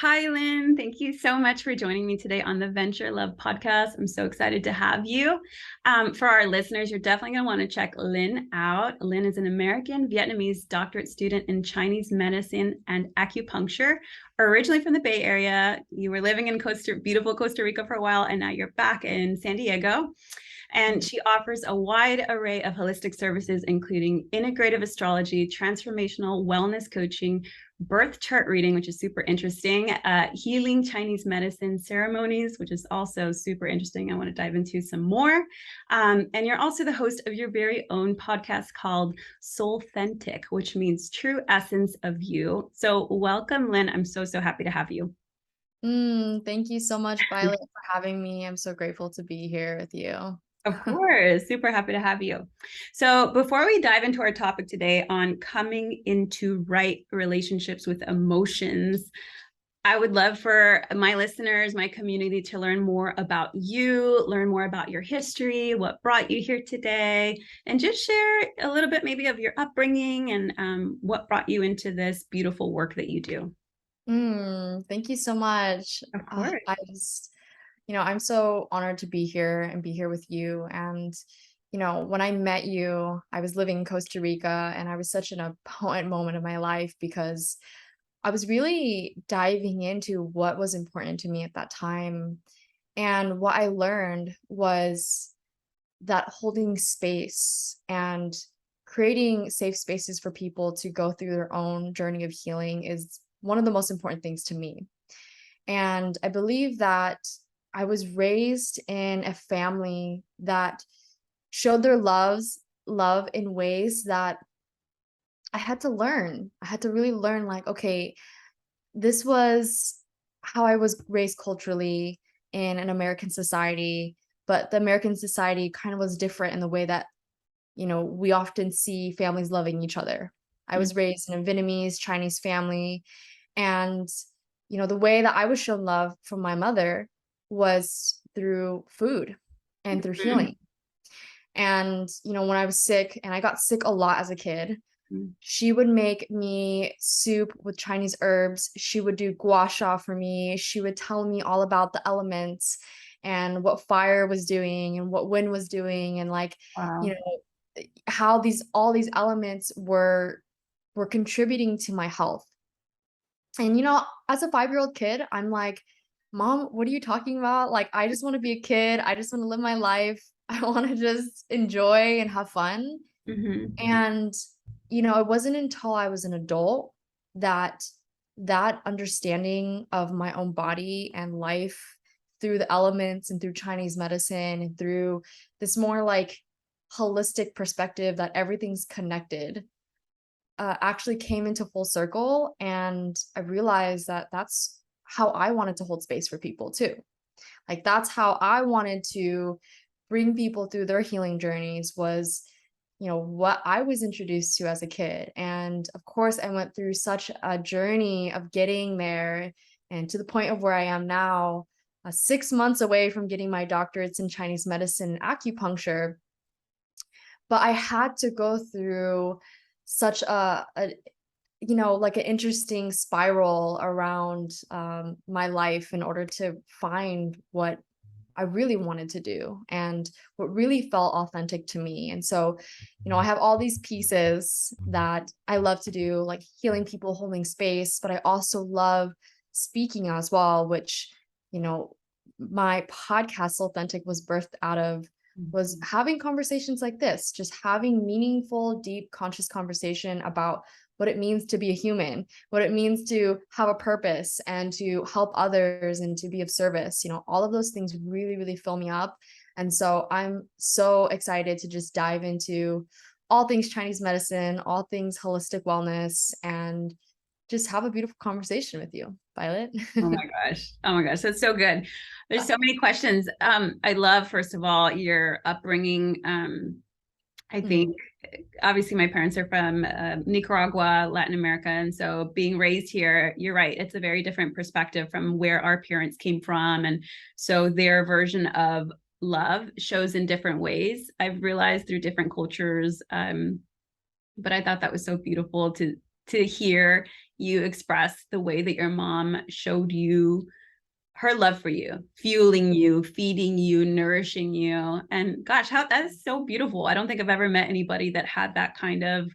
Hi, Lynn. Thank you so much for joining me today on the Venture Love podcast. I'm so excited to have you. For our listeners, you're definitely going to want to check Lynn out. Lynn is an American Vietnamese doctorate student in Chinese medicine and acupuncture. Originally from the Bay Area, you were living in beautiful Costa Rica for a while, and now you're back in San Diego. And she offers a wide array of holistic services, including integrative astrology, transformational wellness coaching, birth chart reading, which is super interesting, healing Chinese medicine ceremonies, which is also super interesting. I want to dive into some more. And you're also the host of your very own podcast called Soulthentic, which means true essence of you. So welcome, Lynn. I'm so happy to have you. Thank you so much, Violet, for having me. I'm so grateful to be here with you. Of course, super happy to have you. So, before we dive into our topic today on coming into right relationships with emotions, I would love for my listeners, my community to learn more about you, learn more about your history, what brought you here today, and just share a little bit maybe of your upbringing and what brought you into this beautiful work that you do. Thank you so much. Of course. I just, I'm so honored to be here and be here with you. And, when I met you, I was living in Costa Rica and I was such an important moment of my life because I was really diving into what was important to me at that time. And what I learned was that holding space and creating safe spaces for people to go through their own journey of healing is one of the most important things to me. And I believe that I was raised in a family that showed their love in ways that I had to learn. I had to really learn, like, okay, this was how I was raised culturally in an American society, but the American society kind of was different in the way that, we often see families loving each other. I was raised in a Vietnamese Chinese family, and the way that I was shown love from my mother was through food and through Mhm. healing. And when I was sick, and I got sick a lot as a kid, she would make me soup with Chinese herbs. She would do gua sha for me. She would tell me all about the elements and what fire was doing and what wind was doing, and like, you Wow. know, how these all these elements were contributing to my health. And as a 5-year-old kid, I'm like, "Mom, what are you talking about? Like, I just want to be a kid. I just want to live my life. I want to just enjoy and have fun." Mhm. And, it wasn't until I was an adult that that understanding of my own body and life through the elements and through Chinese medicine and through this more like holistic perspective that everything's connected actually came into full circle. And I realized that that's how I wanted to hold space for people too. Like, that's how I wanted to bring people through their healing journeys was, what I was introduced to as a kid. And of course, I went through such a journey of getting there and to the point of where I am now, 6 months away from getting my doctorates in Chinese medicine and acupuncture. But I had to go through such like an interesting spiral around my life in order to find what I really wanted to do and what really felt authentic to me. And so, I have all these pieces that I love to do, like healing people, holding space, but I also love speaking as well, which, you know, my podcast Authentic was birthed out of was Mhm. having conversations like this, just having meaningful, deep, conscious conversation about what it means to be a human, what it means to have a purpose and to help others and to be of service. All of those things really, really fill me up. And so I'm so excited to just dive into all things Chinese medicine, all things holistic wellness, and just have a beautiful conversation with you, Violet. Oh my gosh. Oh my gosh. That's so good. There's so many questions. I love, first of all, your upbringing. I think Mhm. obviously my parents are from Nicaragua, Latin America. And so being raised here, you're right. It's a very different perspective from where our parents came from. And so their version of love shows in different ways. I've realized through different cultures. But I thought that was so beautiful to hear you express the way that your mom showed you her love for you, fueling you, feeding you, nourishing you. And gosh, how that is so beautiful. I don't think I've ever met anybody that had that kind of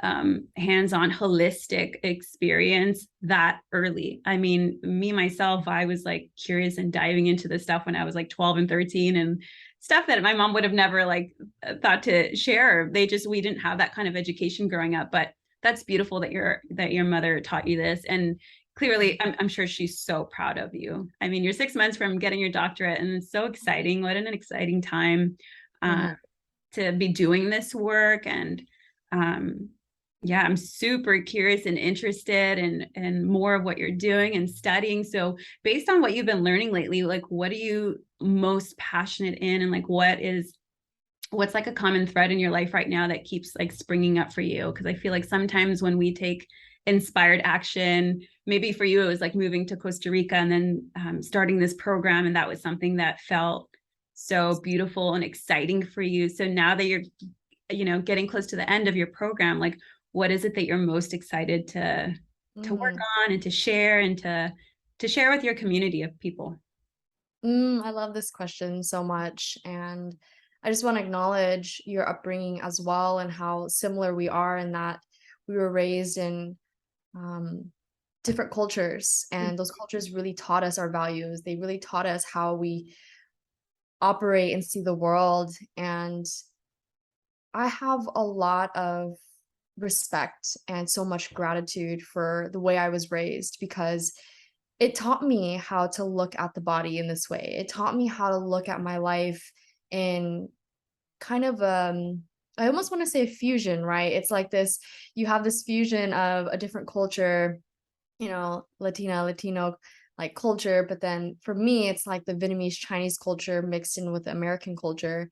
hands-on holistic experience that early. I mean, me myself, I was like curious and diving into this stuff when I was like 12 and 13, and stuff that my mom would have never like thought to share. We didn't have that kind of education growing up. But that's beautiful that your mother taught you this. And clearly, I'm sure she's so proud of you. I mean, you're 6 months from getting your doctorate, and it's so exciting. What an exciting time to be doing this work. And yeah, I'm super curious and interested in more of what you're doing and studying. So based on what you've been learning lately, like what are you most passionate in, and like what's like a common thread in your life right now that keeps like springing up for you? Because I feel like sometimes when we take inspired action, maybe for you it was like moving to Costa Rica and then starting this program, and that was something that felt so beautiful and exciting for you. So now that you're getting close to the end of your program, like what is it that you're most excited to work on and to share, and to share with your community of people? I love this question so much. And I just want to acknowledge your upbringing as well, and how similar we are in that we were raised in different cultures. And those cultures really taught us our values. They really taught us how we operate and see the world. And I have a lot of respect and so much gratitude for the way I was raised, because it taught me how to look at the body in this way. It taught me how to look at my life in kind of I almost want to say fusion, right? It's like this, you have this fusion of a different culture, Latino like culture, but then for me it's like the Vietnamese Chinese culture mixed in with the American culture.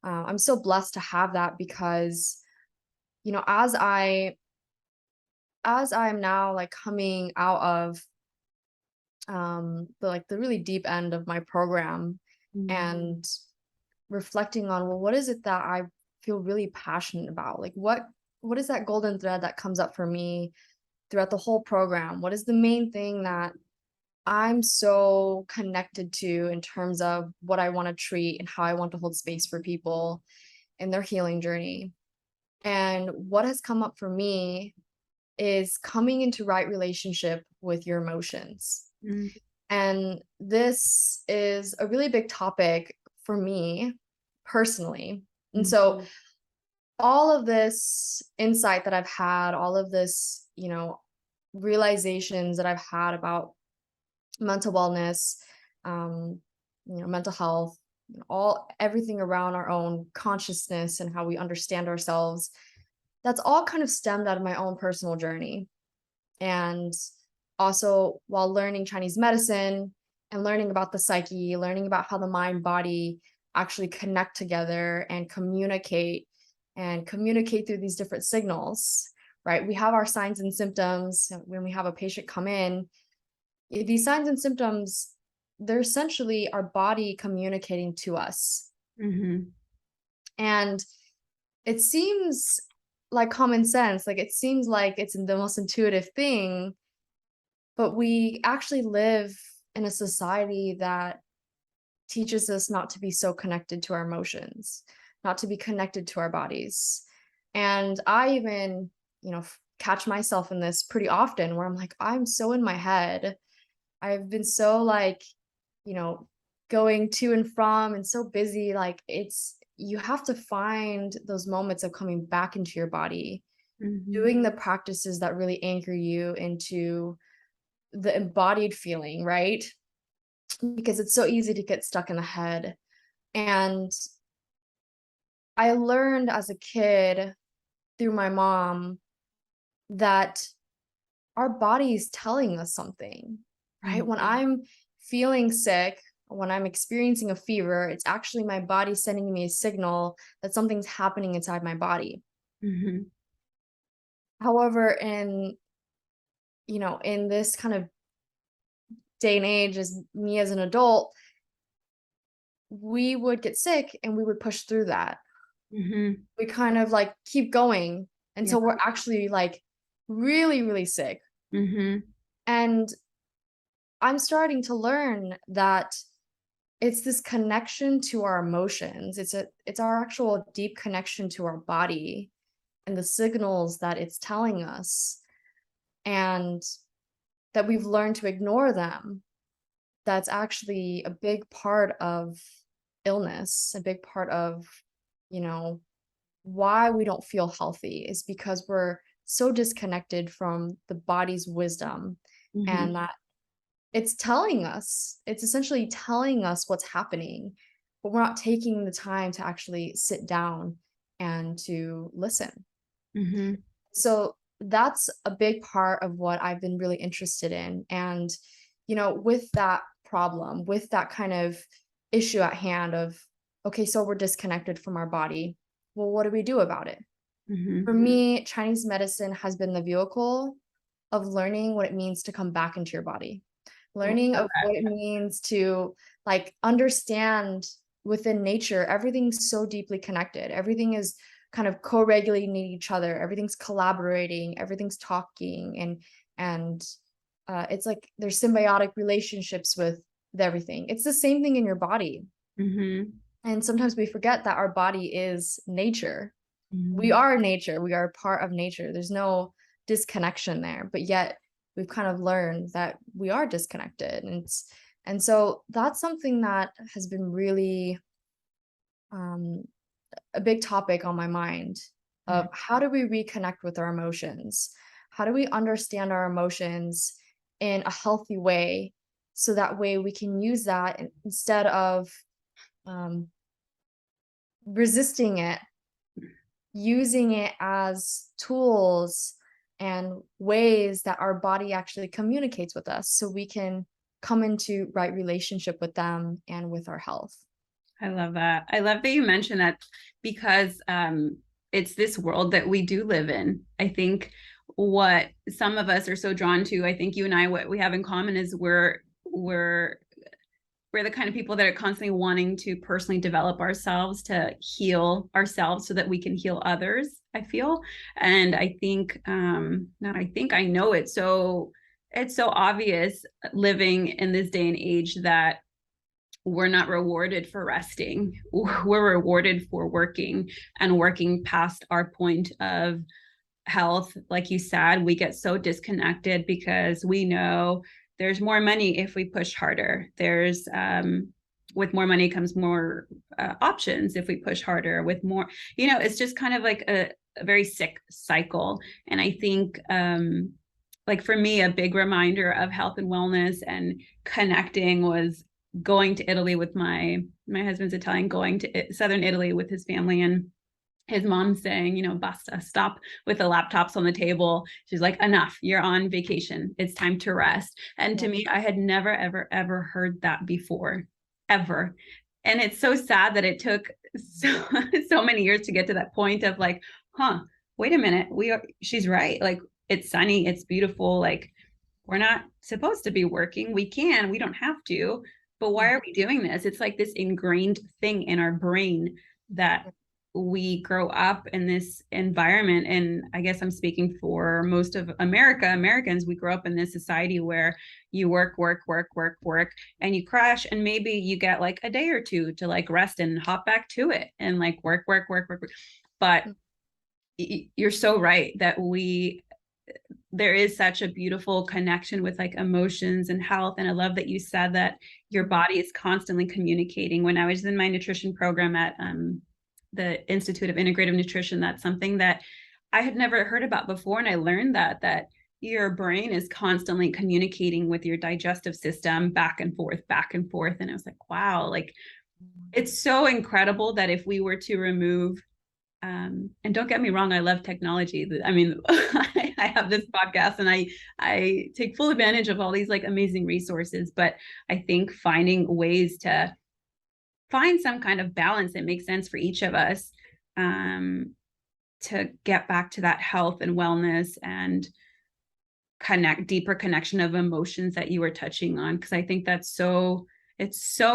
I'm so blessed to have that, because as I'm now like coming out of the really deep end of my program, and reflecting on, well, what is it that I feel really passionate about? Like what is that golden thread that comes up for me throughout the whole program? What is the main thing that I'm so connected to in terms of what I want to treat and how I want to hold space for people in their healing journey? And what has come up for me is coming into right relationship with your emotions. And this is a really big topic for me personally. And so all of this insight that I've had, all of this, realizations that I've had about mental wellness, mental health, everything around our own consciousness and how we understand ourselves, that's all kind of stemmed out of my own personal journey. And also while learning Chinese medicine and learning about the psyche, learning about how the mind body actually connect together and communicate through these different signals, right? We have our signs and symptoms when we have a patient come in. These signs and symptoms, they're essentially our body communicating to us. And it seems like common sense, like it seems like it's the most intuitive thing, but we actually live in a society that teaches us not to be so connected to our emotions, not to be connected to our bodies. And I even, catch myself in this pretty often, where I'm like, I'm so in my head. I've been so like, going to and from and so busy. Like you have to find those moments of coming back into your body, doing the practices that really anchor you into the embodied feeling, right? Because it's so easy to get stuck in the head. And I learned as a kid through my mom that our body is telling us something, right? When I'm feeling sick, when I'm experiencing a fever, it's actually my body sending me a signal that something's happening inside my body. However, in this kind of day and age, as me as an adult, we would get sick and we would push through that. We kind of like keep going until we're actually like really, really sick. Mm-hmm. And I'm starting to learn that it's this connection to our emotions. It's our actual deep connection to our body and the signals that it's telling us, and that we've learned to ignore them. That's actually a big part of illness, a big part of, you know, why we don't feel healthy is because we're so disconnected from the body's wisdom, Mm-hmm. and that it's essentially telling us what's happening, but we're not taking the time to actually sit down and to listen. Mm-hmm. So that's a big part of what I've been really interested in. And, with that problem, with that kind of issue at hand of, okay, so we're disconnected from our body. Well, what do we do about it? For Mm-hmm. me, Chinese medicine has been the vehicle of learning what it means to come back into your body, Oh, learning of what it means to like understand within nature, everything's so deeply connected. Everything is kind of co-regulating each other. Everything's collaborating, everything's talking, and it's like there's symbiotic relationships with everything. It's the same thing in your body. mm-hmm. And sometimes we forget that our body is nature. We Mm-hmm. are nature. We are a part of nature. There's no disconnection there, but yet we've kind of learned that we are disconnected. And so that's something that has been really um, a big topic on my mind of how do we reconnect with our emotions? How do we understand our emotions in a healthy way so that way we can use that instead of um, resisting it, using it as tools and ways that our body actually communicates with us so we can come into right relationship with them and with our health. I love that. I love that you mentioned that because it's this world that we do live in. I think what some of us are so drawn to, I think you and I, what we have in common is we're the kind of people that are constantly wanting to personally develop ourselves to heal ourselves so that we can heal others, I feel. And I think not I think I know it's so obvious living in this day and age that we're not rewarded for resting. We're rewarded for working and working past our point of health. Like you said, we get so disconnected because we know there's more money if we push harder. There's with more money comes more options if we push harder. With more, it's just kind of like a very sick cycle. And I think like for me, a big reminder of health and wellness and connecting was going to Italy with my husband's Italian, going to southern Italy with his family, and his mom saying, basta, stop with the laptops on the table. She's like, enough, you're on vacation. It's time to rest. And to me, I had never, ever, ever heard that before, ever. And it's so sad that it took so many years to get to that point of like, wait a minute, she's right. Like, it's sunny, it's beautiful. Like, we're not supposed to be working. We don't have to, but why are we doing this? It's like this ingrained thing in our brain that we grow up in this environment. And I guess I'm speaking for most of Americans, we grow up in this society where you work, and you crash, and maybe you get like a day or two to like rest and hop back to it and like work. But you're so right that there is such a beautiful connection with like emotions and health. And I love that you said that your body is constantly communicating. When I was in my nutrition program at the Institute of Integrative Nutrition, that's something that I had never heard about before. And I learned that your brain is constantly communicating with your digestive system back and forth. And I was like, wow, like it's so incredible that if we were to remove and don't get me wrong, I love technology. I mean, I have this podcast and I take full advantage of all these like amazing resources, but I think finding ways to find some kind of balance that makes sense for each of us, to get back to that health and wellness and deeper connection of emotions that you were touching on. Cause I think it's so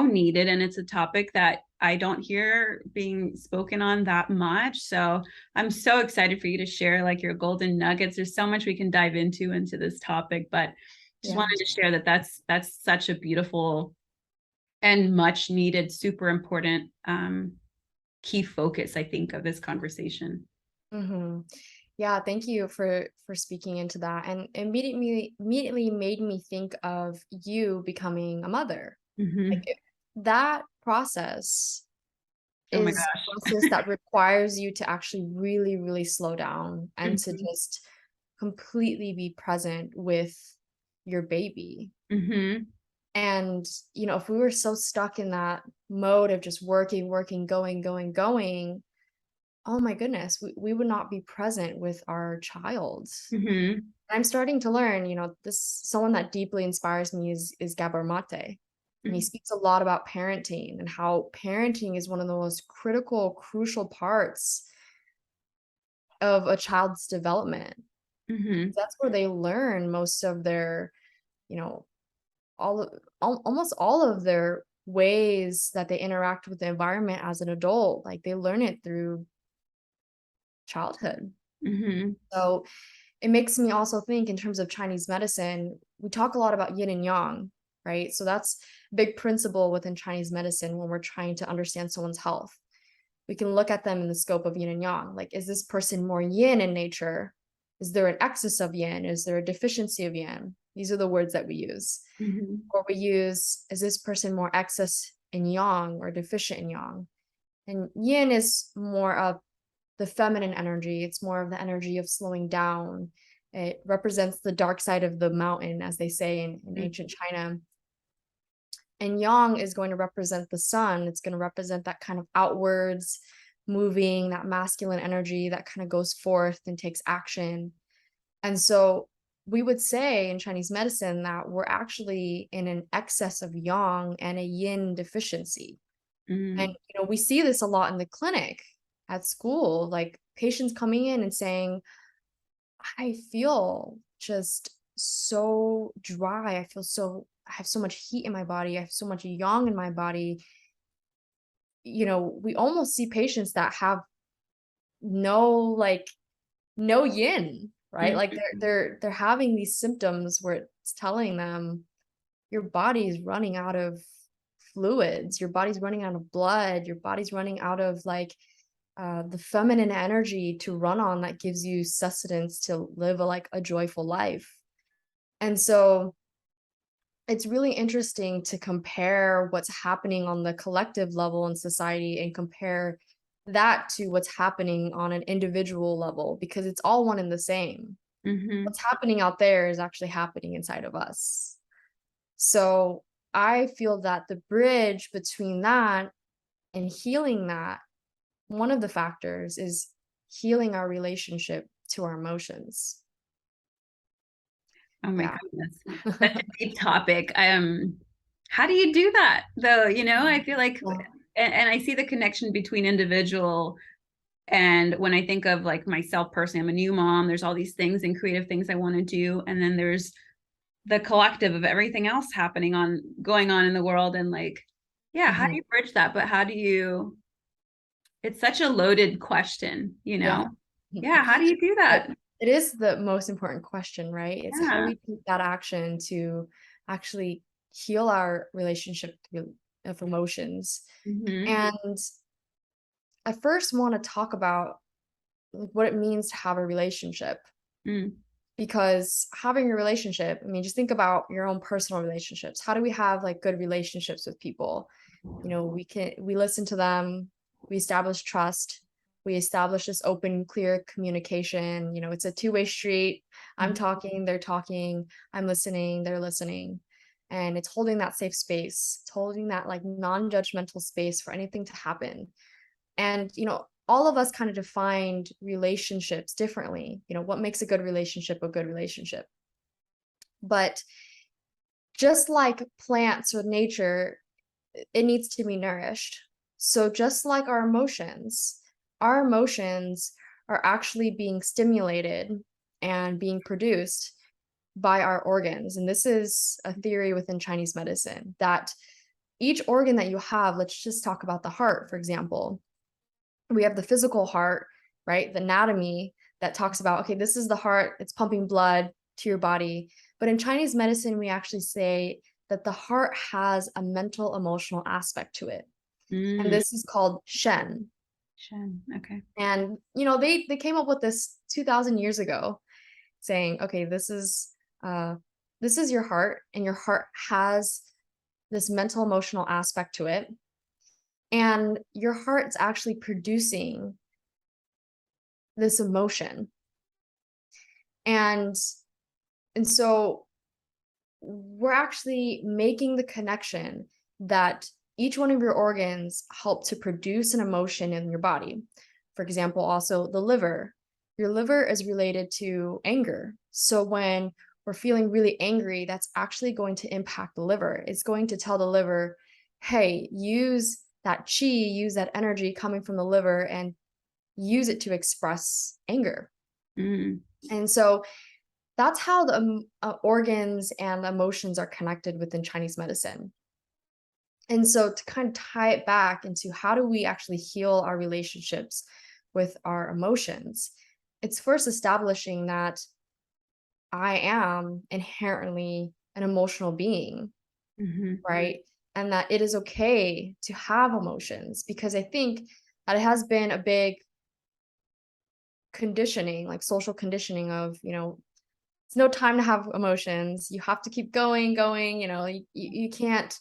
needed. And it's a topic that I don't hear being spoken on that much. So I'm so excited for you to share like your golden nuggets. There's so much we can dive into this topic, but just wanted to share that that's such a beautiful and much needed, super important key focus, I think, of this conversation. Mm-hmm. Yeah, thank you for speaking into that. And immediately made me think of you becoming a mother. Like Mm-hmm. that process Oh my is gosh. a process that requires you to actually really, really slow down and to Mm-hmm. just completely be present with your baby. Mm-hmm. And, if we were so stuck in that mode of just working, working, going, going, going, oh my goodness, we would not be present with our child. Mm-hmm. I'm starting to learn, this someone that deeply inspires me is Gabor Mate. And he speaks a lot about parenting and how parenting is one of the most critical, crucial parts of a child's development. Mm-hmm. That's where they learn most of their, you know, almost all of their ways that they interact with the environment as an adult. Like they learn it through childhood. Mm-hmm. So it makes me also think in terms of Chinese medicine, we talk a lot about yin and yang, right? So that's a big principle within Chinese medicine when we're trying to understand someone's health. We can look at them in the scope of yin and yang. Like, is this person more yin in nature? Is there an excess of yin? Is there a deficiency of yin? These are the words that we use. Mm-hmm. Or we use, is this person more excess in yang or deficient in yang? And yin is more of the feminine energy. It's more of the energy of slowing down. It represents the dark side of the mountain, as they say in ancient China. And yang is going to represent the sun. It's going to represent that kind of outwards moving, that masculine energy that kind of goes forth and takes action. And so we would say in Chinese medicine that we're actually in an excess of yang and a yin deficiency. Mm-hmm. And we see this a lot in the clinic at school, like patients coming in and saying, I feel just so dry. I have so much heat in my body. I have so much yang in my body. We almost see patients that have no like no yin, right? Like they're having these symptoms where it's telling them your body is running out of fluids, your body's running out of blood, your body's running out of the feminine energy to run on that gives you sustenance to live a joyful life. And so it's really interesting to compare what's happening on the collective level in society and compare that to what's happening on an individual level, because it's all one and the same. Mm-hmm. What's happening out there is actually happening inside of us. So I feel that the bridge between that and healing that, one of the factors is healing our relationship to our emotions. Oh my Yeah. goodness. Such a deep topic. How do you do that though? I feel like Yeah. and I see the connection between individual and when I think of like myself personally, I'm a new mom, there's all these things and creative things I want to do. And then there's the collective of everything else going on in the world. And like, yeah, how do Mhm. you bridge that? But it's such a loaded question, Yeah. Yeah, how do you do that? It is the most important question, right? It's how do Yeah. we take that action to actually heal our relationship of emotions? Mm-hmm. And I first want to talk about what it means to have a relationship, Mm-hmm. because having a relationship, I mean, just think about your own personal relationships. How do we have good relationships with people? We listen to them, we establish trust, we establish this open, clear communication. It's a two-way street. I'm talking, they're talking, I'm listening, they're listening. And it's holding that safe space. It's holding that non-judgmental space for anything to happen. And all of us kind of defined relationships differently. What makes a good relationship a good relationship? But just like plants or nature, it needs to be nourished. So just like our emotions are actually being stimulated and being produced by our organs. And this is a theory within Chinese medicine that each organ that you have, let's just talk about the heart, for example. We have the physical heart, right? The anatomy that talks about, okay, this is the heart, it's pumping blood to your body. But in Chinese medicine, we actually say that the heart has a mental, emotional aspect to it. And this is called Shen. Shen. Okay. And, they came up with this 2000 years ago saying, okay, this is your heart, and your heart has this mental, emotional aspect to it. And your heart's actually producing this emotion. And so we're actually making the connection that each one of your organs help to produce an emotion in your body. For example, also the liver. Your liver is related to anger. So when we're feeling really angry, that's actually going to impact the liver. It's going to tell the liver, hey, use that chi, use that energy coming from the liver and use it to express anger. And so that's how the organs and emotions are connected within Chinese medicine. And so to kind of tie it back into how do we actually heal our relationships with our emotions, it's first establishing that I am inherently an emotional being, right? And that it is okay to have emotions, because I think that it has been a big conditioning, like social conditioning of, it's no time to have emotions. You have to keep going, you can't,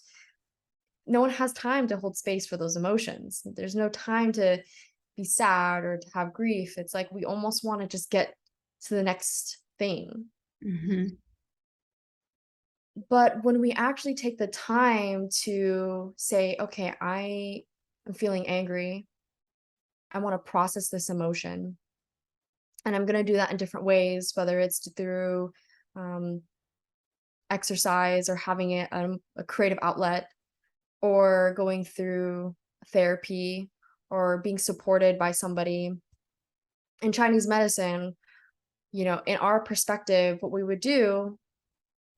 no one has time to hold space for those emotions. There's no time to be sad or to have grief. It's like we almost want to just get to the next thing. But when we actually take the time to say, okay, I am feeling angry, I want to process this emotion, and I'm going to do that in different ways, whether it's through exercise or having it a creative outlet, or going through therapy, or being supported by somebody. In Chinese medicine, in our perspective, what we would do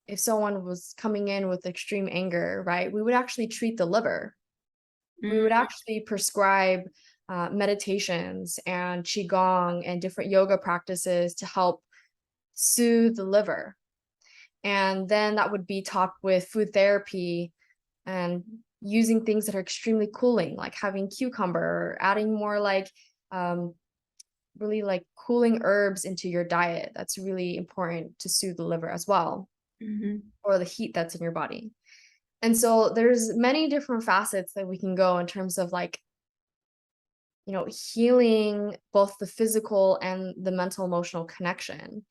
if someone was coming in with extreme anger, right, we would actually treat the liver. We would actually prescribe meditations and qigong and different yoga practices to help soothe the liver. And then that would be topped with food therapy and using things that are extremely cooling, like having cucumber, or adding more like really like cooling herbs into your diet. That's really important to soothe the liver as well, or the heat that's in your body. And so there's many different facets that we can go in terms of like, healing both the physical and the mental emotional connection.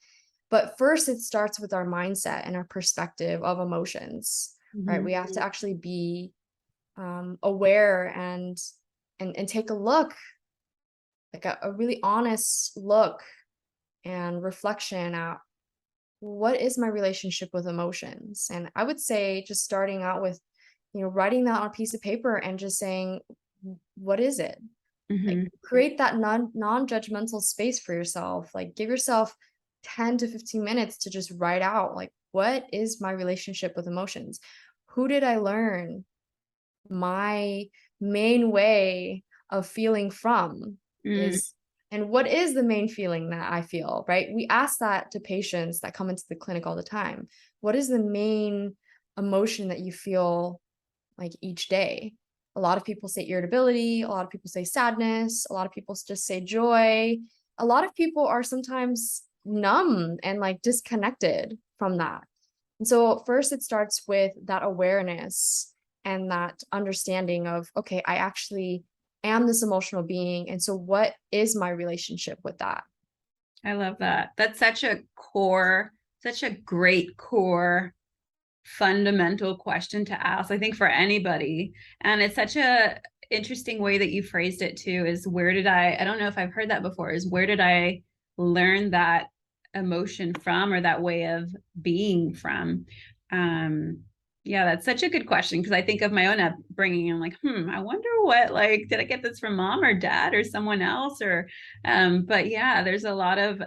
But first, it starts with our mindset and our perspective of emotions, right? We have to actually be aware and take a look, like a really honest look and reflection at what is my relationship with emotions. And I would say just starting out with, writing that on a piece of paper and just saying, what is it? Like create that non-judgmental space for yourself. Like give yourself 10 to 15 minutes to just write out, like, what is my relationship with emotions? Who did I learn my main way of feeling from is, and what is the main feeling that I feel, right? We ask that to patients that come into the clinic all the time. What is the main emotion that you feel like each day? A lot of people say irritability, a lot of people say sadness, a lot of people just say joy. A lot of people are sometimes numb and like disconnected from that. And so first it starts with that awareness and that understanding of, okay, I actually am this emotional being. And so what is my relationship with that? I love that. That's such a great core fundamental question to ask, I think, for anybody. And it's such a interesting way that you phrased it too, is I don't know if I've heard that before, is where did I learn that emotion from, or that way of being from? Yeah, that's such a good question, because I think of my own upbringing. I'm like, I wonder what, like, did I get this from mom or dad or someone else? Or but yeah, there's a lot of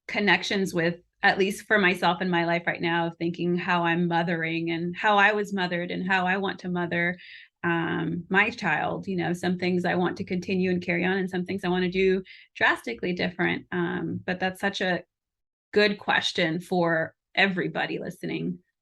connections with at least for myself in my life right now, thinking how I'm mothering and how I was mothered and how I want to mother my child. Some things I want to continue and carry on, and some things I want to do drastically different. But that's such a good question for everybody listening.